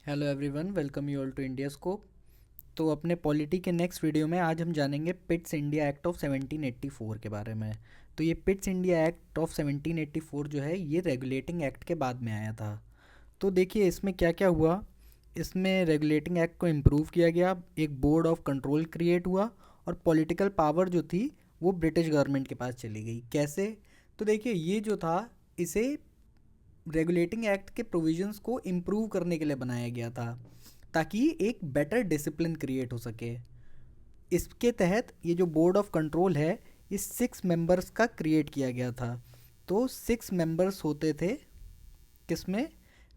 Hello everyone, welcome you all to India Scope. तो अपने polity के नेक्स्ट वीडियो में आज हम जानेंगे पिट्स इंडिया एक्ट ऑफ 1784 के बारे में। तो ये पिट्स इंडिया एक्ट ऑफ 1784 जो है ये रेगुलेटिंग एक्ट के बाद में आया था। तो देखिए इसमें क्या क्या हुआ। इसमें रेगुलेटिंग एक्ट को इम्प्रूव किया गया, एक बोर्ड ऑफ कंट्रोल क्रिएट हुआ और पॉलिटिकल पावर जो थी वो ब्रिटिश गवर्नमेंट के पास चली गई। कैसे? तो देखिए ये जो था इसे रेगुलेटिंग एक्ट के प्रोविजंस को इम्प्रूव करने के लिए बनाया गया था ताकि एक बेटर डिसिप्लिन क्रिएट हो सके। इसके तहत ये जो बोर्ड ऑफ कंट्रोल है इस 6 मेंबर्स का क्रिएट किया गया था। तो 6 मेंबर्स होते थे किसमें?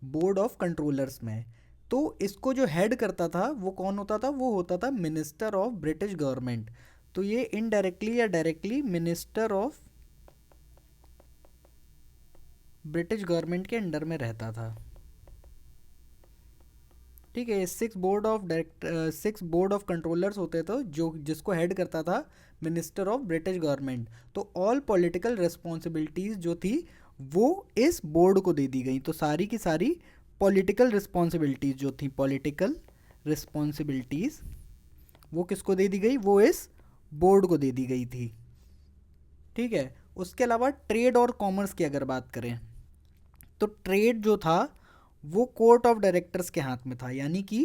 बोर्ड ऑफ कंट्रोलर्स में। तो इसको जो हेड करता था वो कौन होता था? वो होता था मिनिस्टर ऑफ ब्रिटिश गवर्नमेंट। तो ये इनडायरेक्टली या directly minister of British government के अंडर में रहता था। ठीक है, 6 बोर्ड ऑफ कंट्रोलर्स होते थे जो जिसको हेड करता था मिनिस्टर ऑफ ब्रिटिश गवर्नमेंट। तो ऑल पॉलिटिकल रिस्पॉन्सिबिलिटीज़ जो थी वो इस बोर्ड को दे दी गई। तो सारी की सारी पॉलिटिकल रिस्पॉन्सिबिलिटीज़ जो थी, पॉलिटिकल रिस्पॉन्सिबिलिटीज़ वो किसको दे दी गई? वो इस बोर्ड को दे दी गई थी। ठीक है, उसके अलावा ट्रेड और कॉमर्स की अगर बात करें तो ट्रेड जो था वो कोर्ट ऑफ डायरेक्टर्स के हाथ में था। यानी कि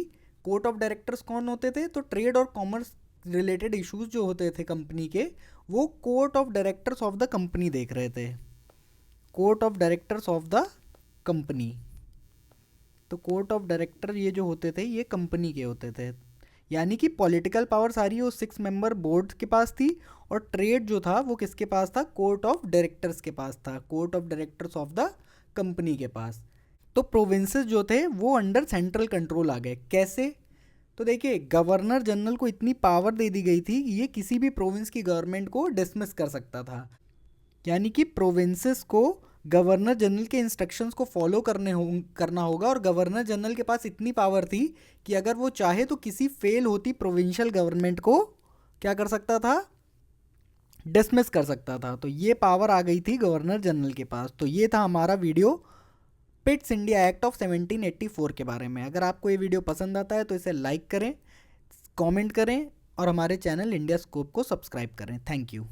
कोर्ट ऑफ डायरेक्टर्स कौन होते थे? तो ट्रेड और कॉमर्स रिलेटेड इश्यूज जो होते थे कंपनी के, वो court of directors of the company देख रहे थे। Court of directors of the company. तो कोर्ट ऑफ डायरेक्टर ये जो होते थे ये कंपनी के होते थे। यानी कि पॉलिटिकल पावर सारी वो 6 मेंबर बोर्ड के पास थी और ट्रेड जो था वो किसके पास था? कोर्ट ऑफ डायरेक्टर्स के पास था, court of directors of the company के पास। तो प्रोविंसेस जो थे वो अंडर सेंट्रल कंट्रोल आ गए। कैसे? तो देखिए गवर्नर जनरल को इतनी पावर दे दी गई थी कि ये किसी भी प्रोविंस की गवर्नमेंट को डिसमिस कर सकता था। यानी कि प्रोविंसेस को गवर्नर जनरल के इंस्ट्रक्शंस को फॉलो करना होगा और गवर्नर जनरल के पास इतनी पावर थी कि अगर वो चाहे तो किसी फेल होती प्रोविंशियल गवर्नमेंट को क्या कर सकता था? डिसमिस कर सकता था। तो ये पावर आ गई थी गवर्नर जनरल के पास। तो ये था हमारा video Pitt's India act of 1784 के बारे में। अगर आपको ये वीडियो पसंद आता है तो इसे लाइक करें, कमेंट करें और हमारे चैनल इंडिया स्कोप को सब्सक्राइब करें। Thank you.